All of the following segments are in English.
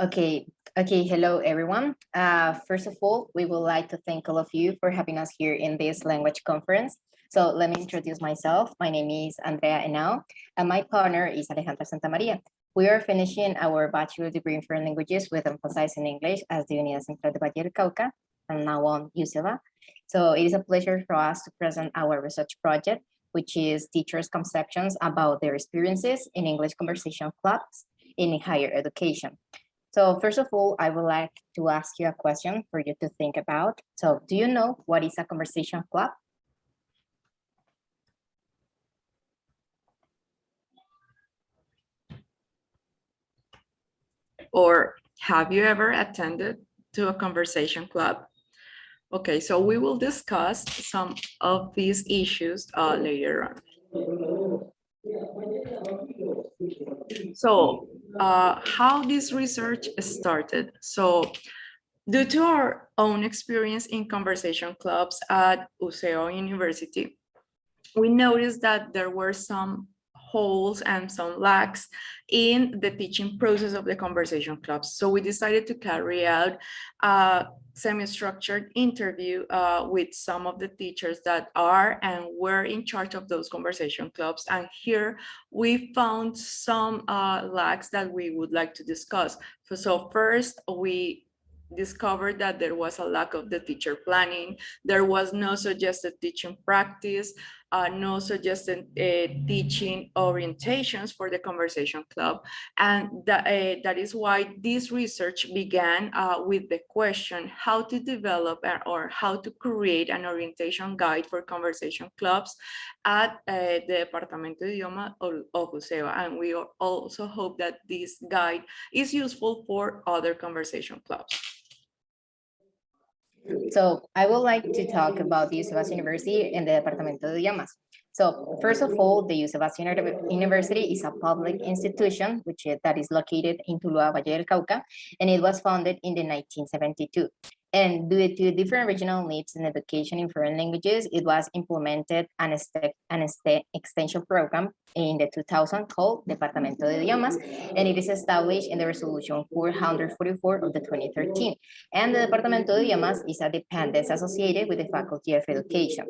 Okay, hello everyone. First of all, we would like to thank all of you for having us here in this language conference. So let me introduce myself. My name is Andrea Henao, and my partner is Alejandra Santamaría. We are finishing our Bachelor Degree in Foreign Languages with emphasis in English as the Unidad de Valle del Cauca, and now on UCEVA. So it is a pleasure for us to present our research project, which is teachers' conceptions about their experiences in English conversation clubs in higher education. So first of all, I would like to ask you a question for you to think about. So do you know what is a conversation club? Or have you ever attended to a conversation club? Okay, so we will discuss some of these issues later on. So how this research started. So due to our own experience in conversation clubs at UCEVA University, we noticed that there were some holes and some lacks in the teaching process of the conversation clubs. So we decided to carry out a semi-structured interview with some of the teachers that are and were in charge of those conversation clubs. And here we found some lacks that we would like to discuss. So first, we discovered that there was a lack of the teacher planning. There was no suggested teaching practice, no suggested teaching orientations for the conversation club. And that is why this research began with the question how to develop or how to create an orientation guide for conversation clubs at the Departamento de Idioma of UCEVA. And we also hope that this guide is useful for other conversation clubs. So I would like to talk about the UCEVA University and the Departamento de Idiomas. So first of all, the UCEVA University is a public institution that is located in Tuluá, Valle del Cauca, and it was founded in the 1972. And due to different regional needs in education in foreign languages, it was implemented an extension program in the 2000 called Departamento de Idiomas, and it is established in the resolution 444 of the 2013. And the Departamento de Idiomas is a dependence associated with the Faculty of Education.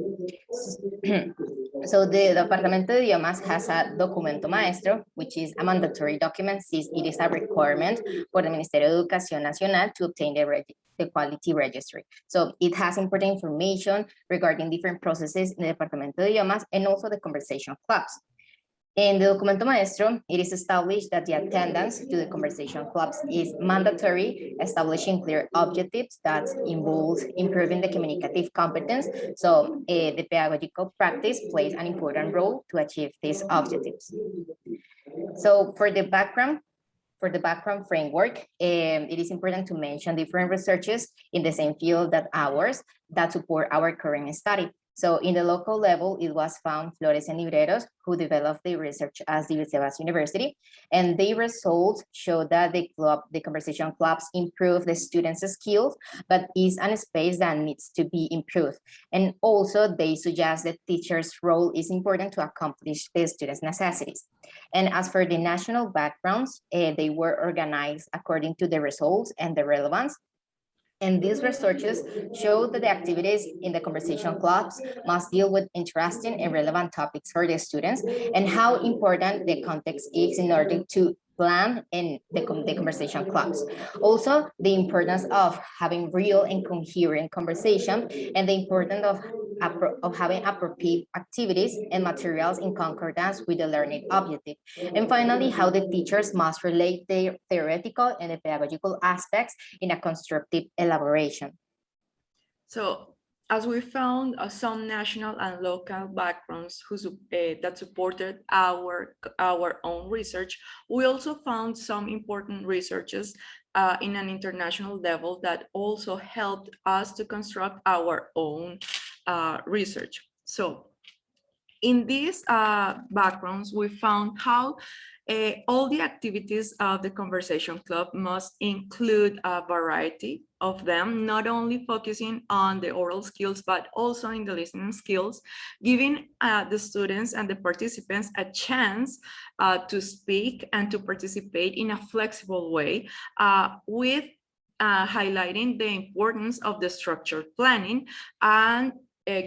So the Departamento de Idiomas has a documento maestro, which is a mandatory document since it is a requirement for the Ministerio de Educación Nacional to obtain the quality registry. So it has important information regarding different processes in the Departamento de Idiomas and also the conversation clubs. In the Documento Maestro, it is established that the attendance to the conversation clubs is mandatory, establishing clear objectives that involve improving the communicative competence. So the pedagogical practice plays an important role to achieve these objectives. So for the background framework, it is important to mention different researches in the same field that ours that support our current study. So in the local level, it was found Flores and Libreros who developed the research as the UCEVA University, and the results show that the conversation clubs improve the students' skills, but is a space that needs to be improved. And also they suggest that teachers' role is important to accomplish the students' necessities. And as for the national backgrounds, they were organized according to the results and the relevance. And these researches show that the activities in the conversation clubs must deal with interesting and relevant topics for the students and how important the context is in order to plan in the conversation clubs. Also, the importance of having real and coherent conversation and the importance of having appropriate activities and materials in concordance with the learning objective. And finally, how the teachers must relate their theoretical and the pedagogical aspects in a constructive elaboration. So as we found some national and local backgrounds that supported our own research, we also found some important researches in an international level that also helped us to construct our own research. So in these backgrounds, we found how All the activities of the conversation club must include a variety of them, not only focusing on the oral skills, but also in the listening skills, giving the students and the participants a chance to speak and to participate in a flexible way, with highlighting the importance of the structured planning and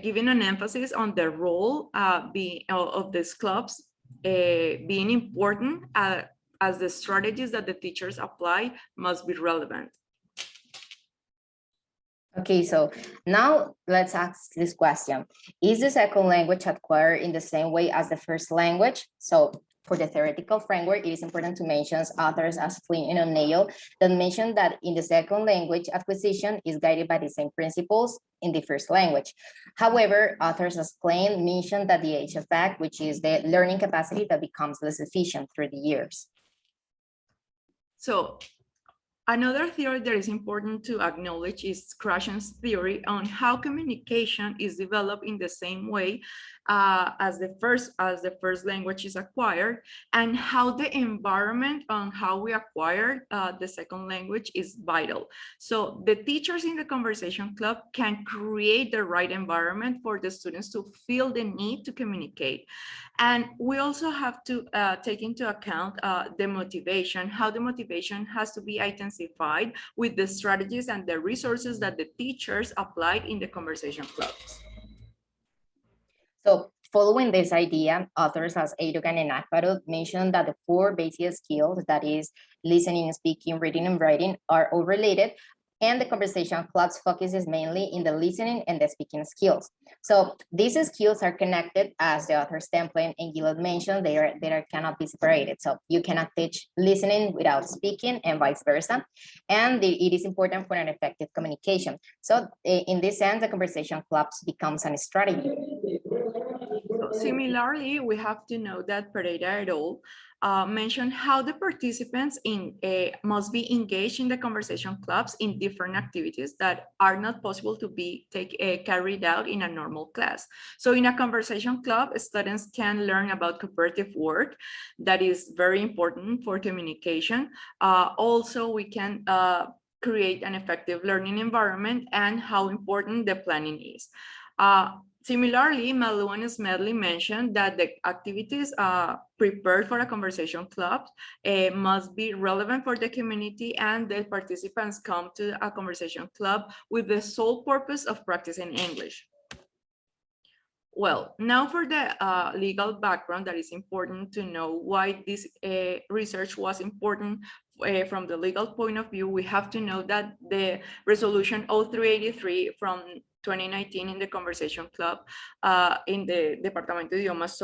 giving an emphasis on the role of these clubs being important, as the strategies that the teachers apply must be relevant. Okay, so now let's ask this question. Is the second language acquired in the same way as the first language? So for the theoretical framework, it is important to mention authors as Flynn and Henao that mention that in the second language acquisition is guided by the same principles in the first language. However, authors as Klein mentioned that the age effect, which is the learning capacity that becomes less efficient through the years. So another theory that is important to acknowledge is Krashen's theory on how communication is developed in the same way as the first language is acquired, and how the environment on how we acquire the second language is vital. So the teachers in the conversation club can create the right environment for the students to feel the need to communicate. And we also have to take into account the motivation, how the motivation has to be intensified with the strategies and the resources that the teachers applied in the conversation clubs. So following this idea, authors as Erdogan and Akbarov mentioned that the 4 basic skills, that is listening, speaking, reading, and writing, are all related, and the conversation clubs focuses mainly in the listening and the speaking skills. So these skills are connected, as the author's template and Gillard mentioned, they cannot be separated. So you cannot teach listening without speaking and vice versa. And it is important for an effective communication. So in this sense, the conversation clubs becomes a strategy. Similarly, we have to know that Pereira et al. Mentioned how the participants must be engaged in the conversation clubs in different activities that are not possible to be carried out in a normal class. So in a conversation club, students can learn about cooperative work, that is very important for communication. Also, we can create an effective learning environment and how important the planning is. Similarly, Malou and Smedley mentioned that the activities prepared for a conversation club must be relevant for the community, and the participants come to a conversation club with the sole purpose of practicing English. Well, now for the legal background, that is important to know why this research was important from the legal point of view. We have to know that the resolution 0383 from 2019 in the conversation club in the Departamento de Idiomas,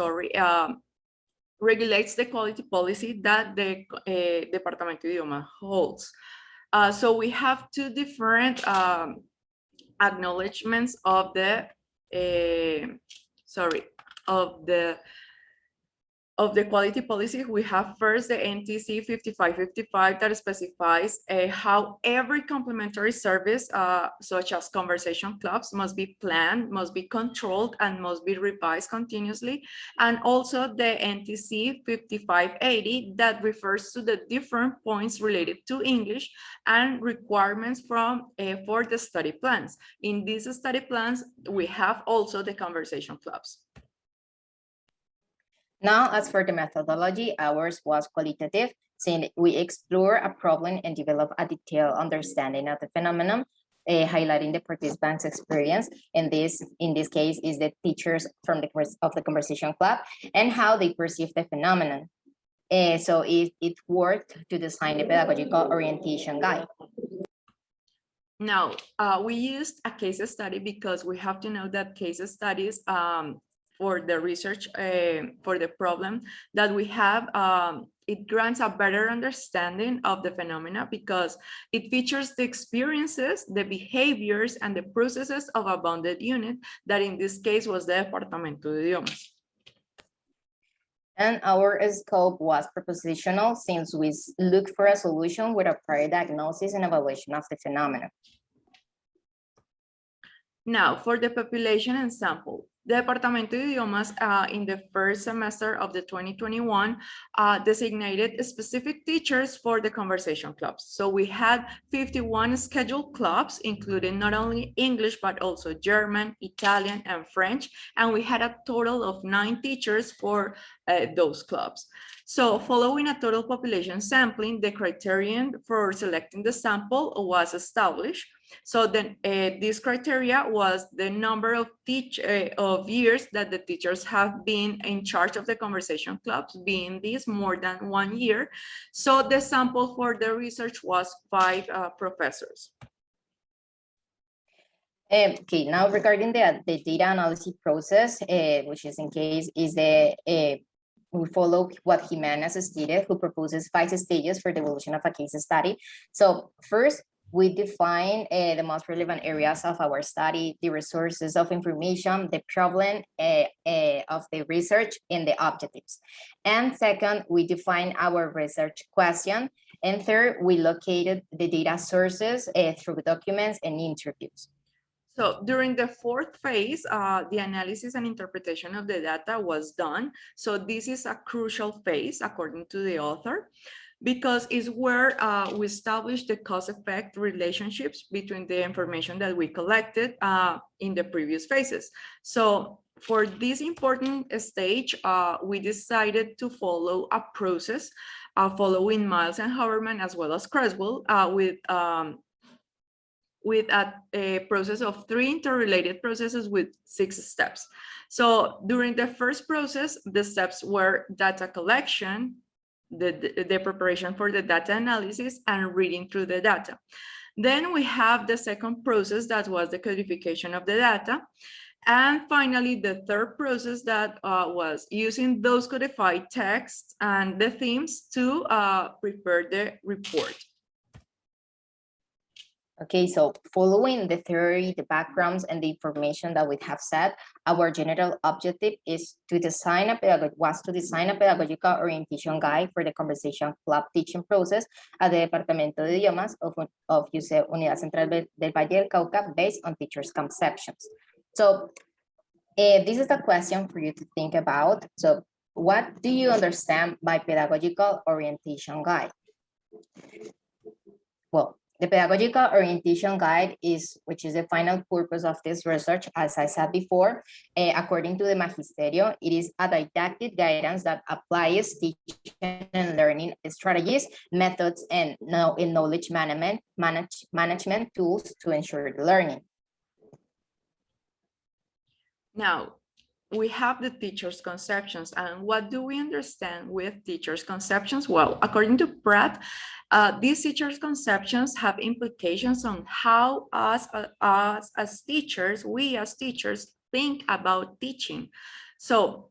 regulates the quality policy that the Departamento de Idiomas holds. So we have 2 different acknowledgements of the quality policy. We have first the NTC 5555 that specifies how every complementary service, such as conversation clubs, must be planned, must be controlled, and must be revised continuously. And also the NTC 5580 that refers to the different points related to English and requirements for the study plans. In these study plans, we have also the conversation clubs. Now, as for the methodology, ours was qualitative, since we explore a problem and develop a detailed understanding of the phenomenon, highlighting the participants' experience. And this, in this case, is the teachers from the conversation club and how they perceive the phenomenon. So it worked to design a pedagogical orientation guide. Now, we used a case study because we have to know that case studies for the research for the problem that we have, it grants a better understanding of the phenomena because it features the experiences, the behaviors, and the processes of a bounded unit that in this case was the Departamento de Idiomas. And our scope was propositional since we looked for a solution with a prior diagnosis and evaluation of the phenomenon. Now, for the population and sample, The Departamento de Idiomas in the first semester of the 2021 designated specific teachers for the conversation clubs. So we had 51 scheduled clubs, including not only English, but also German, Italian, and French. And we had a total of 9 teachers for those clubs. So following a total population sampling, the criterion for selecting the sample was established. So then this criteria was the number of years that the teachers have been in charge of the conversation clubs, being this more than 1 year. So the sample for the research was 5 professors. Okay, now regarding the data analysis process, which is in case is the we follow what Jimenez stated, who proposes 5 stages for the evolution of a case study. So first, we define the most relevant areas of our study, the resources of information, the problem of the research, and the objectives. And second, we define our research question. And third, we located the data sources through documents and interviews. So during the 4th phase, the analysis and interpretation of the data was done. So this is a crucial phase, according to the author, because it's where we establish the cause-effect relationships between the information that we collected in the previous phases. So for this important stage, we decided to follow a process following Miles and Haberman as well as Creswell with a process of 3 interrelated processes with 6 steps. So during the first process, the steps were data collection, the preparation for the data analysis, and reading through the data. Then we have the second process that was the codification of the data. And finally, the third process that was using those codified texts and the themes to prepare the report. Okay, so following the theory, the backgrounds, and the information that we have said, our general objective is to design a pedagogical orientation guide for the conversation club teaching process at the Departamento de Idiomas of UCEVA Unidad Central del Valle del Cauca based on teachers' conceptions. So this is the question for you to think about. So what do you understand by pedagogical orientation guide? Well, the pedagogical orientation guide which is the final purpose of this research, as I said before, according to the Magisterio, it is a didactic guidance that applies teaching and learning strategies, methods, and knowledge management tools to ensure the learning. Now, we have the teacher's conceptions. And what do we understand with teacher's conceptions? Well, according to Pratt, these teacher's conceptions have implications on how as teachers, we as teachers think about teaching. So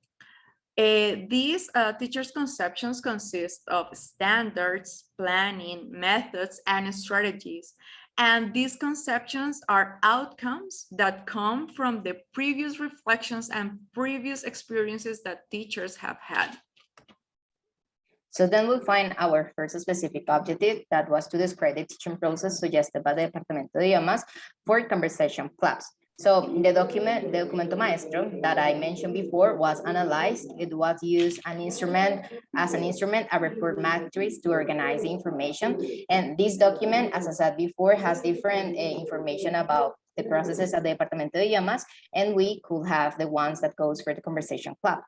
these teacher's conceptions consist of standards, planning, methods, and strategies. And these conceptions are outcomes that come from the previous reflections and previous experiences that teachers have had. So then we'll find our first specific objective, that was to describe the teaching process suggested by the Departamento de Idiomas for conversation clubs. So the documento maestro that I mentioned before was analyzed. It was used as an instrument, a report matrix to organize the information. And this document, as I said before, has different information about the processes at the Departamento de Idiomas, and we could have the ones that goes for the conversation club.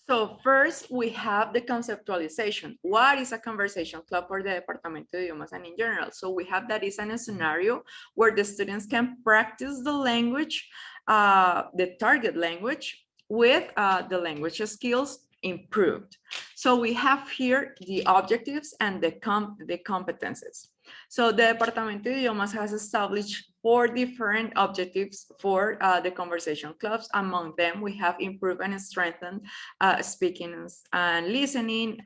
So first, we have the conceptualization. What is a conversation club for the Departamento de Idiomas and in general? So we have that is a scenario where the students can practice the language, the target language, with the language skills improved. So we have here the objectives and the competences. So the Departamento de Idiomas has established 4 different objectives for the conversation clubs. Among them, we have improved and strengthened speaking and listening,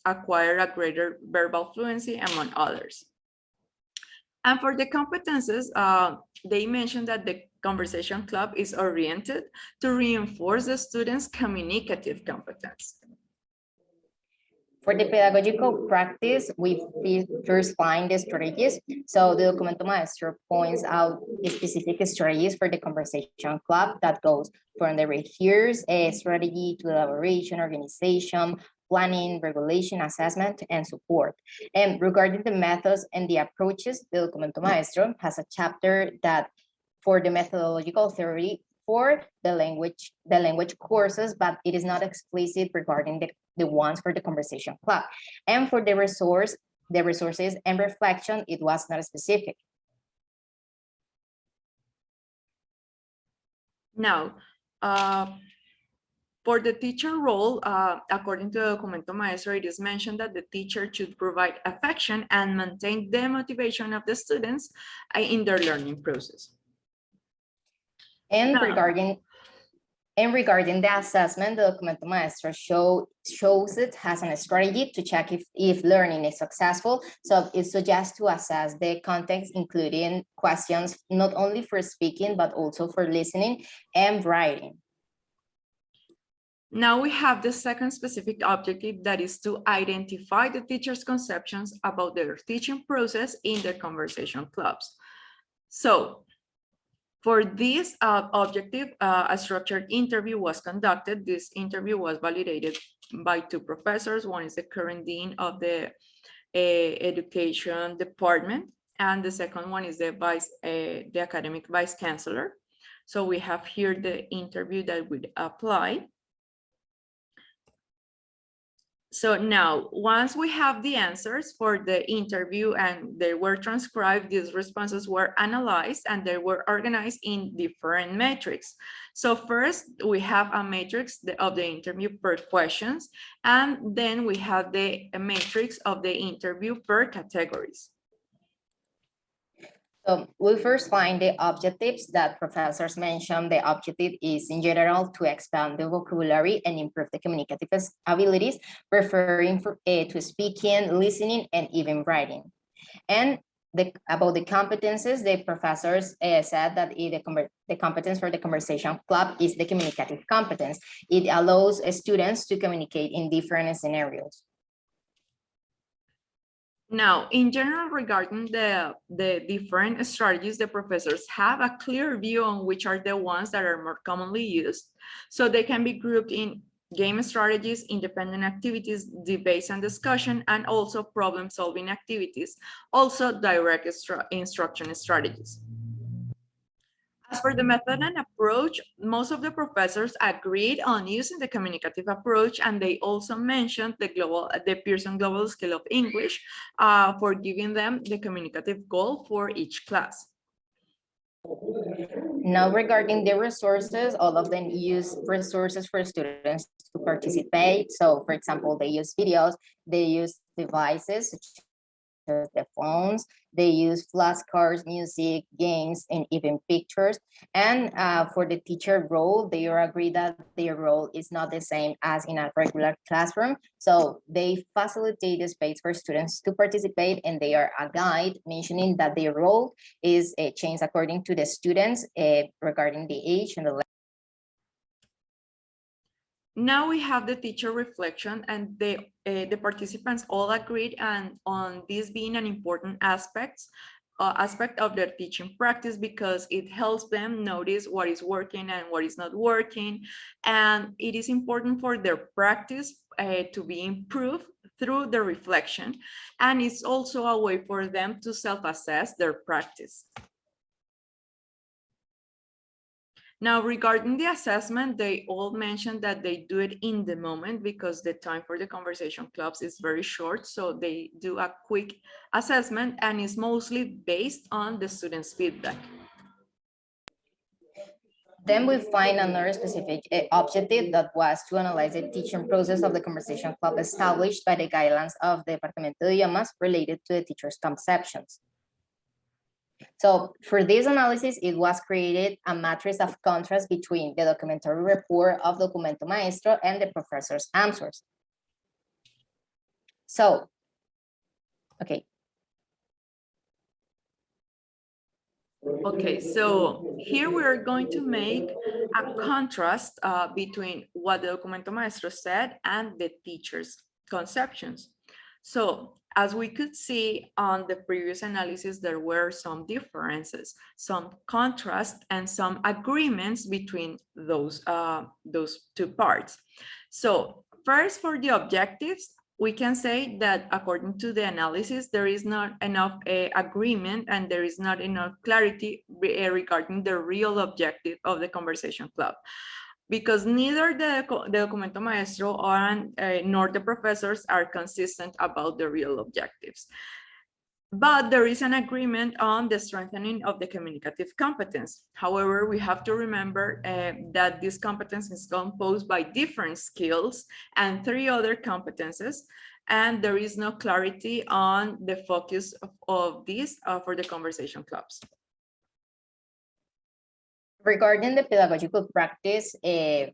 acquire a greater verbal fluency, among others. And for the competences, they mentioned that the conversation club is oriented to reinforce the students' communicative competence. For the pedagogical practice, we first find the strategies. So the Documento Maestro points out specific strategies for the conversation club that goes from the rehearse strategy to elaboration, organization, planning, regulation, assessment, and support. And regarding the methods and the approaches, the Documento Maestro has a chapter that for the methodological theory for the language courses, but it is not explicit regarding the ones for the conversation club. And for the resources and reflection, it was not specific. Now, for the teacher role, according to the Documento Maestro, it is mentioned that the teacher should provide affection and maintain the motivation of the students in their learning process. And regarding the assessment, the Documento Maestro shows it has a strategy to check if learning is successful. So it suggests to assess the context, including questions not only for speaking, but also for listening and writing. Now we have the second specific objective, that is to identify the teacher's conceptions about their teaching process in the conversation clubs. So for this objective, a structured interview was conducted. This interview was validated by two professors. One is the current dean of the education department, and the second one is the academic vice chancellor. So we have here the interview that would apply. So now, once we have the answers for the interview and they were transcribed, these responses were analyzed and they were organized in different metrics. So first, we have a matrix of the interview per questions, and then we have the matrix of the interview per categories. So we first find the objectives that professors mentioned. The objective is in general to expand the vocabulary and improve the communicative abilities, referring to speaking, listening, and even writing. And about the competences, the professors said that the competence for the conversation club is the communicative competence. It allows students to communicate in different scenarios. Now, in general, regarding the different strategies, the professors have a clear view on which are the ones that are more commonly used. So they can be grouped in game strategies, independent activities, debates and discussion, and also problem-solving activities, also direct instruction strategies. As for the method and approach, most of the professors agreed on using the communicative approach, and they also mentioned the Pearson Global Scale of English for giving them the communicative goal for each class. Now, regarding the resources, all of them use resources for students to participate. So, for example, they use videos, they use devices such as the phones, they use flashcards, music, games, and even pictures. And for the teacher role, they agree that their role is not the same as in a regular classroom. So they facilitate the space for students to participate, and they are a guide mentioning that their role is changed according to the students regarding the age and the level. Now we have the teacher reflection, and the participants all agreed on this being an important aspect of their teaching practice, because it helps them notice what is working and what is not working, and it is important for their practice to be improved through the reflection, and it's also a way for them to self-assess their practice. Now, regarding the assessment, they all mentioned that they do it in the moment because the time for the conversation clubs is very short. So they do a quick assessment, and it's mostly based on the students' feedback. Then we find another specific objective that was to analyze the teaching process of the conversation club established by the guidelines of the Departamento de Idiomas related to the teacher's conceptions. So for this analysis, it was created a matrix of contrast between the documentary report of Documento Maestro and the professor's answers. So, okay. Okay, so here we're going to make a contrast between what the Documento Maestro said and the teacher's conceptions. So as we could see on the previous analysis, there were some differences, some contrast, and some agreements between those two parts. So first, for the objectives, we can say that according to the analysis, there is not enough agreement and there is not enough clarity regarding the real objective of the conversation club, because neither the documento maestro nor the professors are consistent about the real objectives. But there is an agreement on the strengthening of the communicative competence. However, we have to remember that this competence is composed by different skills and 3 other competences, and there is no clarity on the focus of these for the conversation clubs. Regarding the pedagogical practice,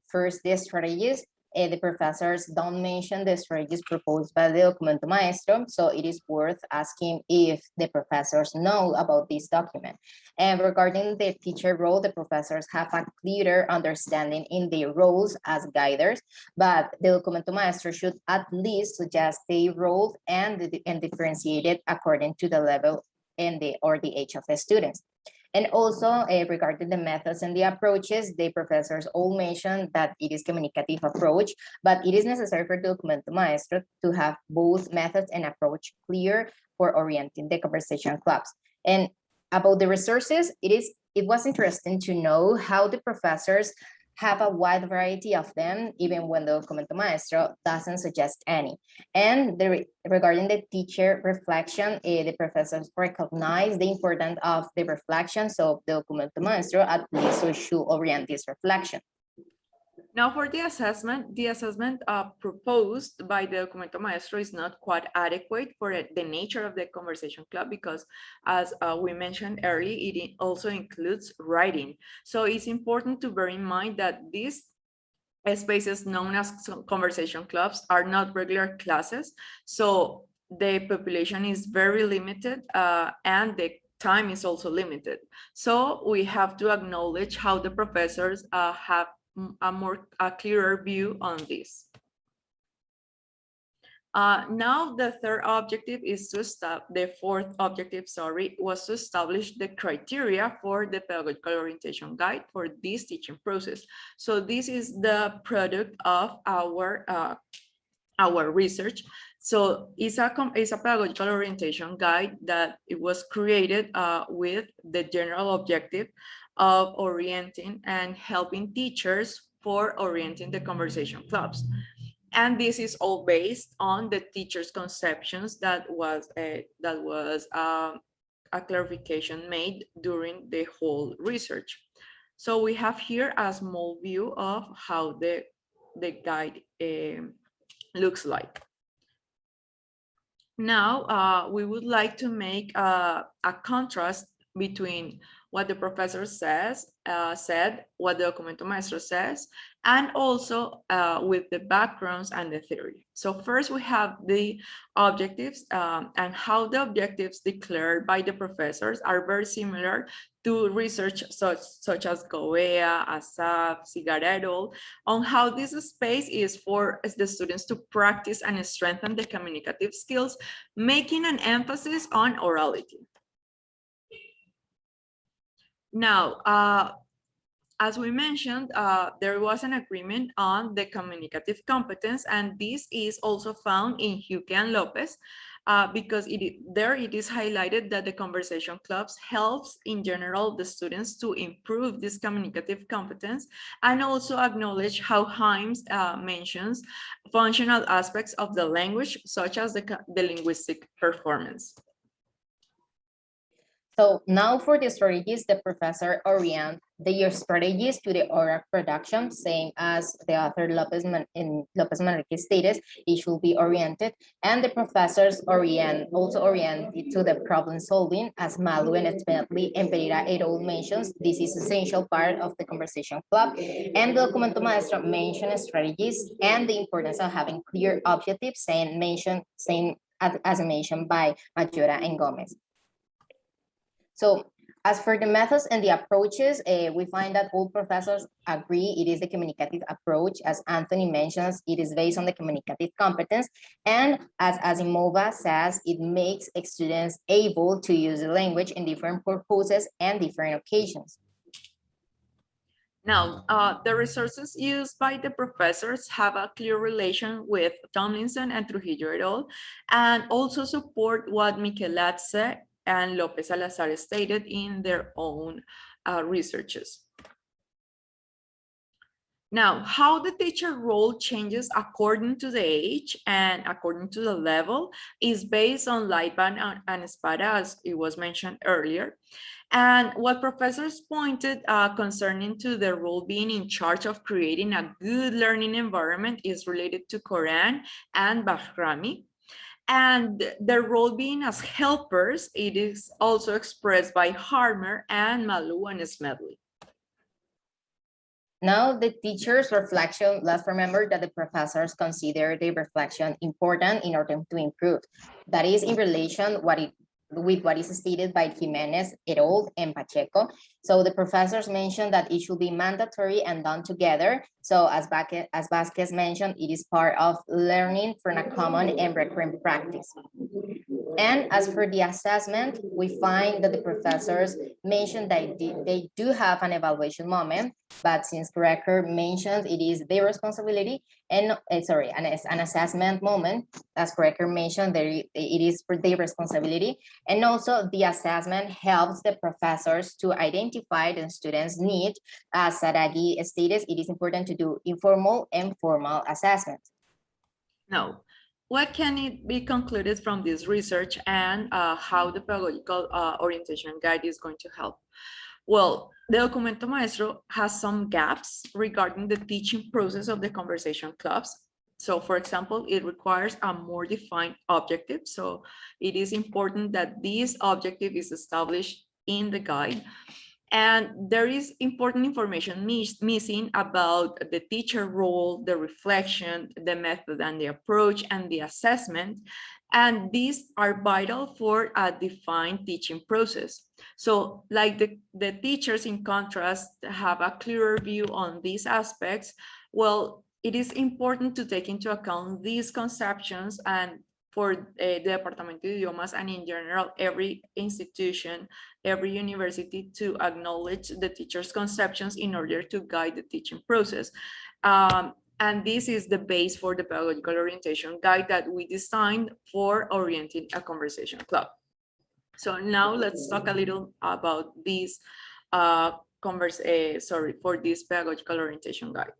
first the strategies, the professors don't mention the strategies proposed by the documento maestro, so it is worth asking if the professors know about this document. And regarding the teacher role, the professors have a clearer understanding in their roles as guiders, but the documento maestro should at least suggest their role and differentiate it according to the level and the age of the students. And also regarding the methods and the approaches, the professors all mentioned that it is communicative approach, but it is necessary for the documento maestro to have both methods and approach clear for orienting the conversation clubs. And about the resources, it was interesting to know how the professors have a wide variety of them, even when the documento maestro doesn't suggest any. And regarding the teacher reflection, the professors recognize the importance of the reflection, so the documento maestro at least should orient this reflection. Now for the assessment proposed by the documento maestro is not quite adequate for the nature of the conversation club, because as we mentioned earlier, it also includes writing. So it's important to bear in mind that these spaces known as conversation clubs are not regular classes. So the population is very limited and the time is also limited. So we have to acknowledge how the professors have a clearer view on this. Now the third objective is to the fourth objective, sorry, was to establish the criteria for the pedagogical orientation guide for this teaching process. So this is the product of our research. So it's a pedagogical orientation guide that it was created with the general objective of orienting and helping teachers for orienting the conversation clubs. And this is all based on the teachers' conceptions that was a clarification made during the whole research. So we have here a small view of how the guide looks like. Now, we would like to make a contrast between what the professor said, what the documento maestro says, and also with the backgrounds and the theory. So first we have the objectives and how the objectives declared by the professors are very similar to research such as Gouveia, Asaf, Cigarello, on how this space is for the students to practice and strengthen the communicative skills, making an emphasis on orality. Now, as we mentioned, there was an agreement on the communicative competence, and this is also found in Huque and Lopez, because it is highlighted that the conversation clubs helps in general the students to improve this communicative competence, and also acknowledge how Himes mentions functional aspects of the language, such as the linguistic performance. So now for the strategies, the professor orients their strategies to the oral production, same as the author Lopez Manrique stated, it should be oriented, and the professors also orient it to the problem solving, as Malu and Espinatli and Pereira et al. Mentions. This is essential part of the conversation club, and the documento maestro mentions strategies and the importance of having clear objectives, same as mentioned by Mayora and Gomez. So As for the methods and the approaches, we find that all professors agree it is the communicative approach. As Anthony mentions, it is based on the communicative competence. And as Asimova says, it makes students able to use the language in different purposes and different occasions. Now, the resources used by the professors have a clear relation with Tomlinson and Trujillo et al., and also support what Michelatze and Lopez Salazar stated in their own researches. Now, how the teacher role changes according to the age and according to the level is based on Lightband and Espada, as it was mentioned earlier. And what professors pointed concerning to their role being in charge of creating a good learning environment is related to Koran and Bahrami. And their role being as helpers, it is also expressed by Harmer and Malou and Smedley. Now, the teacher's reflection, let's remember that the professors consider the reflection important in order to improve. That is in relation with what is stated by Jimenez et al. And Pacheco. So the professors mentioned that it should be mandatory and done together. So as Vasquez mentioned, it is part of learning from a common and recurrent practice. And as for the assessment, we find that the professors mentioned that they do have an evaluation moment, but since Cracker mentioned it is their responsibility, and an assessment moment, as Cracker mentioned, it is for their responsibility. And also the assessment helps the professors to identify the students' need. As Saragi stated, it is important to do informal and formal assessment. Now, what can it be concluded from this research and how the pedagogical orientation guide is going to help? Well, the Documento Maestro has some gaps regarding the teaching process of the conversation clubs. So for example, it requires a more defined objective. So it is important that this objective is established in the guide. And there is important information missing about the teacher role, the reflection, the method and the approach, and the assessment. And these are vital for a defined teaching process. So like the teachers, in contrast, have a clearer view on these aspects. Well, it is important to take into account these conceptions, and for the Departamento de Idiomas and in general, every institution, every university, to acknowledge the teacher's conceptions in order to guide the teaching process. And this is the base for the pedagogical orientation guide that we designed for orienting a conversation club. So now let's talk a little about this for this pedagogical orientation guide.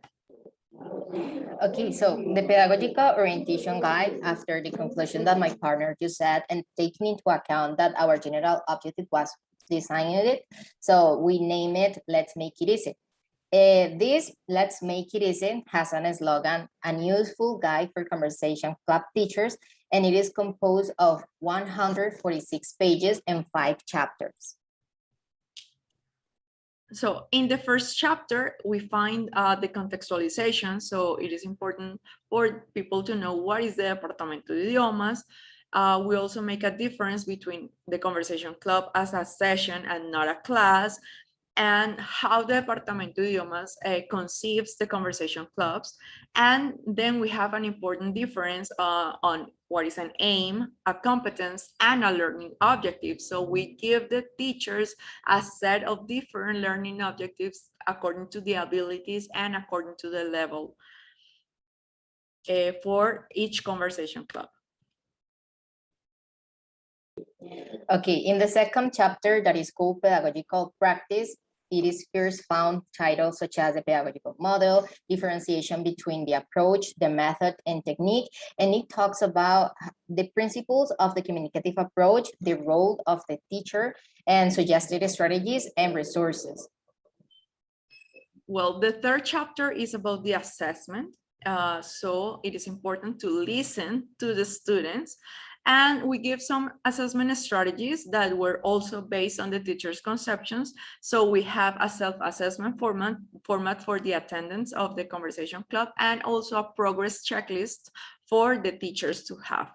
Okay, so the pedagogical orientation guide, after the conclusion that my partner just said, and taking into account that our general objective was designing it, so we name it Let's Make It Easy. This Let's Make It Easy has a slogan, a useful guide for conversation club teachers, and it is composed of 146 pages and 5 chapters. So in the first chapter, we find the contextualization. So it is important for people to know what is the Departamento de Idiomas. We also make a difference between the conversation club as a session and not a class, and how the Departamento de Idiomas conceives the conversation clubs. And then we have an important difference on what is an aim, a competence, and a learning objective. So we give the teachers a set of different learning objectives according to the abilities and according to the level for each conversation club. Okay, in the second chapter that is called Pedagogical Practice, it is first found titles such as the pedagogical model, differentiation between the approach, the method, and technique, and it talks about the principles of the communicative approach, the role of the teacher, and suggested strategies and resources. Well, the third chapter is about the assessment. So it is important to listen to the students, and we give some assessment strategies that were also based on the teacher's conceptions. So we have a self-assessment format for the attendance of the conversation club, and also a progress checklist for the teachers to have.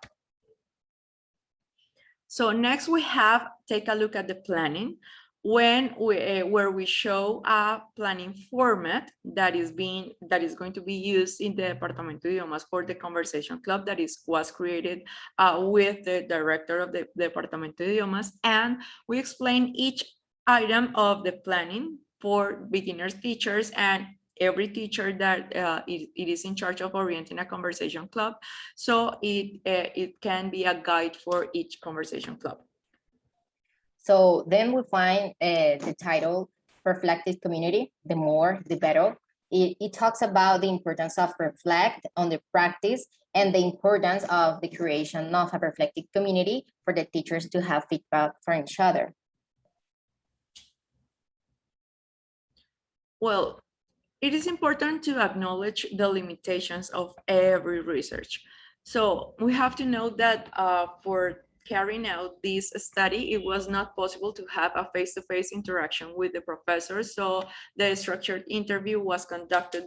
So next we have take a look at the planning. where we show a planning format that is going to be used in the Departamento de Idiomas for the conversation club that was created with the director of the Departamento de Idiomas, and we explain each item of the planning for beginners, teachers, and every teacher that it is in charge of orienting a conversation club. So it can be a guide for each conversation club. So then we find the title, Reflective Community, the more, the better. It talks about the importance of reflect on the practice and the importance of the creation of a reflective community for the teachers to have feedback from each other. Well, it is important to acknowledge the limitations of every research. So we have to know that for carrying out this study, it was not possible to have a face-to-face interaction with the professors. So the structured interview was conducted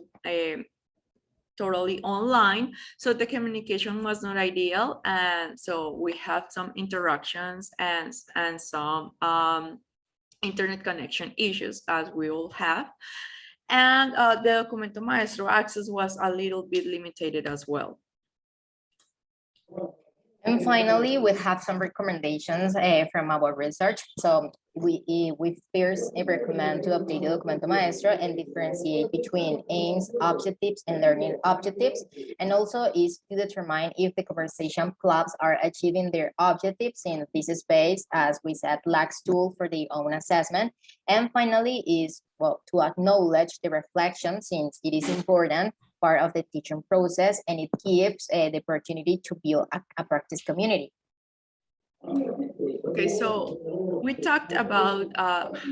totally online. So the communication was not ideal. And so we had some interactions and some internet connection issues, as we all have. And the Documento Maestro access was a little bit limited as well. And finally, we have some recommendations from our research. So we first recommend to update the Documento Maestro and differentiate between aims, objectives, and learning objectives. And also is to determine if the conversation clubs are achieving their objectives in this space, as we said, lacks tool for their own assessment. And finally is, well, to acknowledge the reflection, since it is important part of the teaching process, and it gives the opportunity to build a practice community. Okay, so we talked about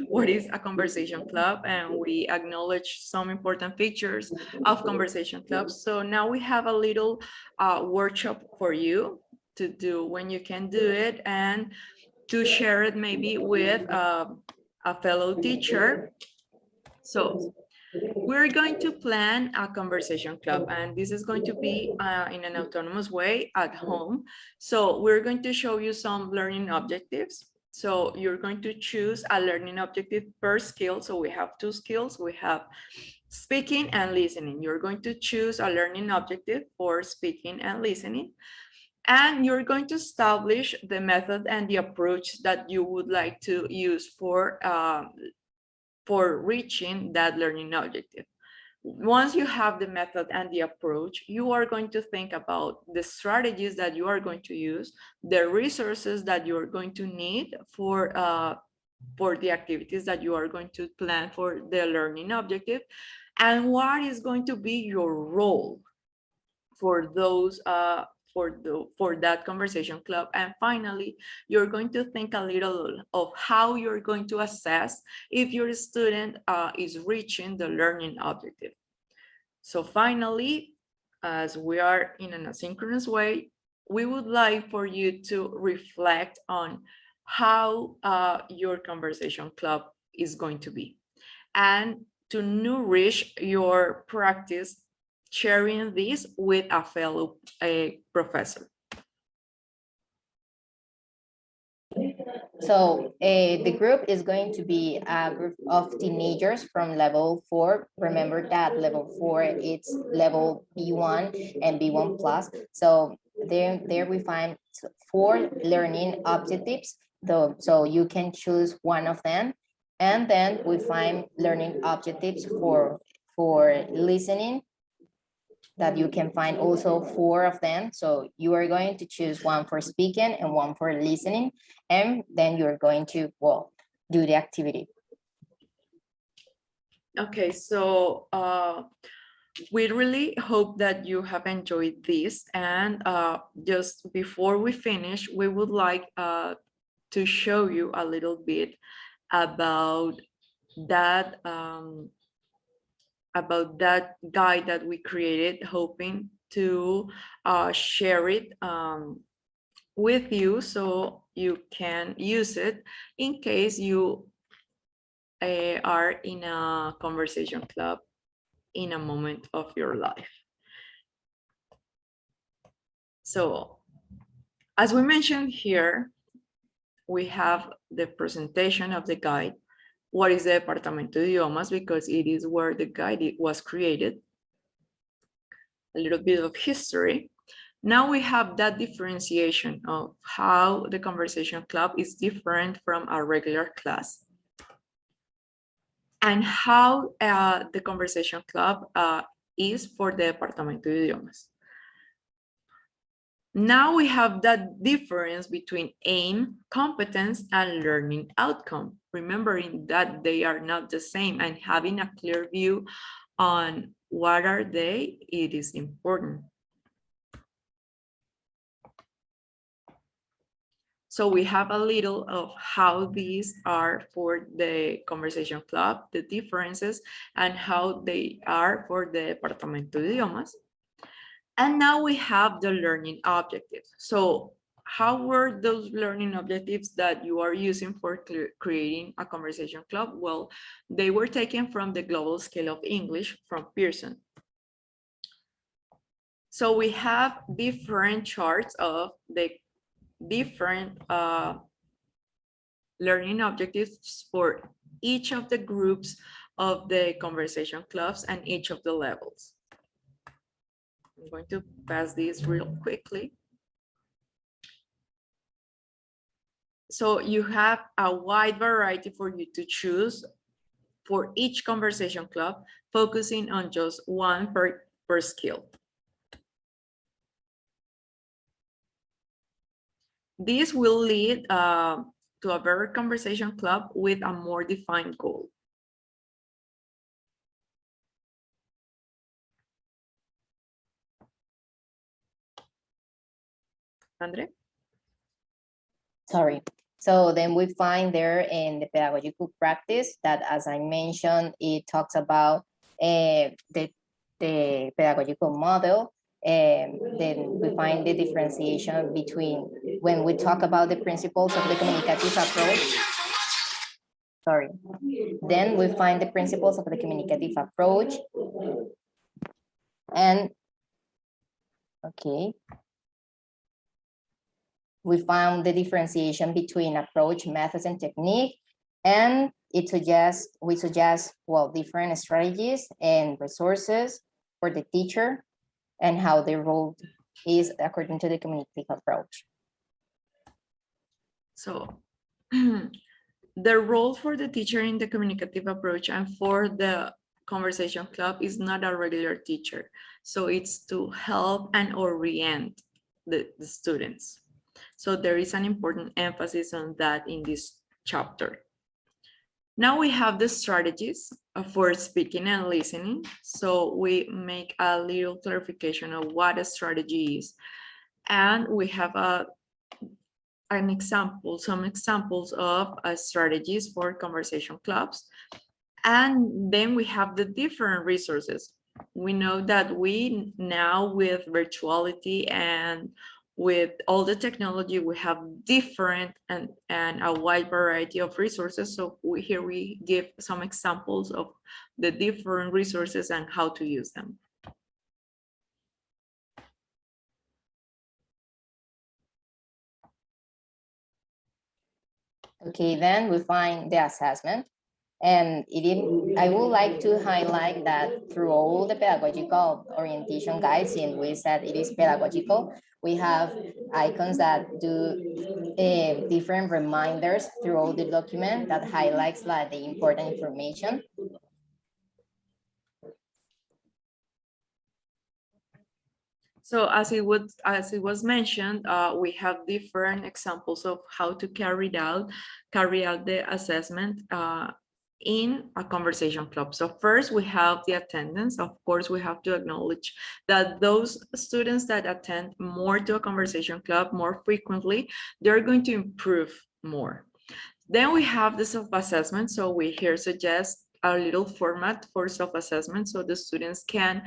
what is a conversation club, and we acknowledge some important features of conversation clubs. So now we have a little workshop for you to do when you can do it, and to share it maybe with a fellow teacher. So we're going to plan a conversation club, and this is going to be in an autonomous way at home. So we're going to show you some learning objectives. So you're going to choose a learning objective per skill. So we have 2 skills. We have speaking and listening. You're going to choose a learning objective for speaking and listening. And you're going to establish the method and the approach that you would like to use for reaching that learning objective. Once you have the method and the approach, you are going to think about the strategies that you are going to use, the resources that you are going to need for the activities that you are going to plan for the learning objective, and what is going to be your role for those for that conversation club. And finally, you're going to think a little of how you're going to assess if your student is reaching the learning objective. So finally, as we are in an asynchronous way, we would like for you to reflect on how your conversation club is going to be, and to nourish your practice sharing this with a fellow professor. So the group is going to be a group of teenagers from level 4. Remember that level 4, it's level B1 and B1 plus. So there we find 4 learning objectives, though, so you can choose one of them. And then we find learning objectives for listening, that you can find also 4 of them. So you are going to choose one for speaking and one for listening, and then you're going to, well, do the activity. Okay, so we really hope that you have enjoyed this, and just before we finish, we would like to show you a little bit about that guide that we created, hoping to share it with you so you can use it in case you are in a conversation club in a moment of your life. So as we mentioned here, we have the presentation of the guide. what is the Departamento de Idiomas, because it is where the guide was created. A little bit of history. Now we have that differentiation of how the conversation club is different from a regular class, and how the conversation club is for the Departamento de Idiomas. Now we have that difference between aim, competence, and learning outcome, remembering that they are not the same, and having a clear view on what are they, it is important. So we have a little of how these are for the conversation club, the differences, and how they are for the Departamento de Idiomas. And now we have the learning objectives. So how were those learning objectives that you are using for creating a conversation club? Well, they were taken from the Global Scale of English from Pearson. So we have different charts of the different learning objectives for each of the groups of the conversation clubs and each of the levels. I'm going to pass this real quickly. So you have a wide variety for you to choose for each conversation club, focusing on just one per skill. This will lead to a better conversation club with a more defined goal. Andrea? Sorry. So then we find there in the pedagogical practice that, as I mentioned, it talks about the pedagogical model. Then we find the differentiation between when we talk about the principles of the communicative approach. Sorry. Then we find the principles of the communicative approach. And, okay. We found the differentiation between approach, methods, and technique. And we suggest, well, different strategies and resources for the teacher and how their role is according to the communicative approach. So the role for the teacher in the communicative approach and for the conversation club is not a regular teacher. So it's to help and orient the students. So there is an important emphasis on that in this chapter. Now we have the strategies for speaking and listening. So we make a little clarification of what a strategy is. And we have some examples of strategies for conversation clubs. And then we have the different resources. We know that we now, with virtuality and with all the technology, we have different and a wide variety of resources. So here we give some examples of the different resources and how to use them. Okay, then we find the assessment. And I would like to highlight that through all the pedagogical orientation guides, and we said it is pedagogical, we have icons that do different reminders throughout the document that highlights the important information. So as it was mentioned, we have different examples of how to carry out the assessment in a conversation club. So first we have the attendance. Of course, we have to acknowledge that those students that attend more to a conversation club more frequently, they're going to improve more. Then we have the self-assessment. So we here suggest a little format for self-assessment so the students can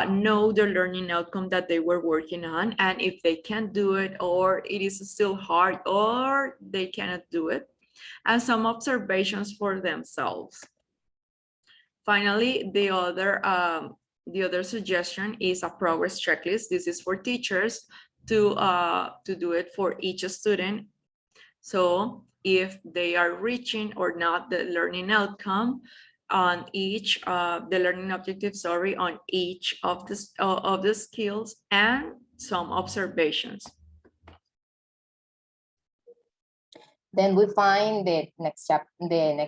know the learning outcome that they were working on, and if they can't do it, or it is still hard, or they cannot do it, and some observations for themselves. Finally, the other suggestion is a progress checklist. This is for teachers to do it for each student. So if they are reaching or not the learning outcome on each, the learning objective, sorry, on each of the skills, and some observations. Then we find the next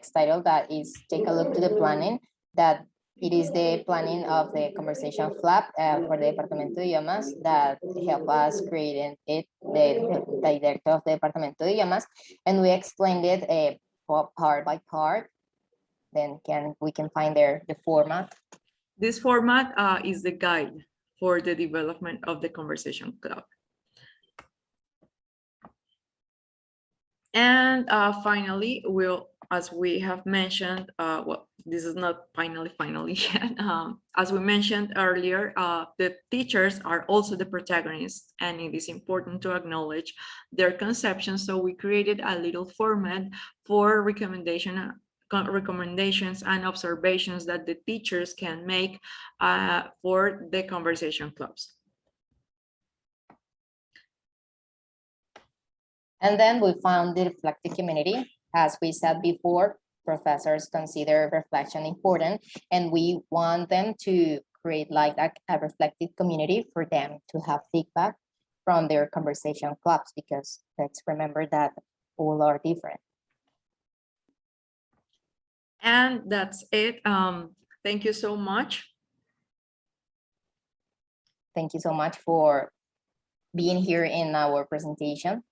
title, that is take a look to the planning, that it is the planning of the conversation flap for the Departamento de Idiomas that help us creating it, the director of the Departamento de Idiomas, and we explained it part by part. Then we can find there the format. This format is the guide for the development of the conversation club. And finally, as we have mentioned, well, this is not finally yet. As we mentioned earlier, the teachers are also the protagonists, and it is important to acknowledge their conceptions. So we created a little format for recommendations and observations that the teachers can make for the conversation clubs. And then we found the reflective community. As we said before, professors consider reflection important, and we want them to create like a reflective community for them to have feedback from their conversation clubs, because let's remember that all are different. And that's it. Thank you so much. Thank you so much for being here in our presentation.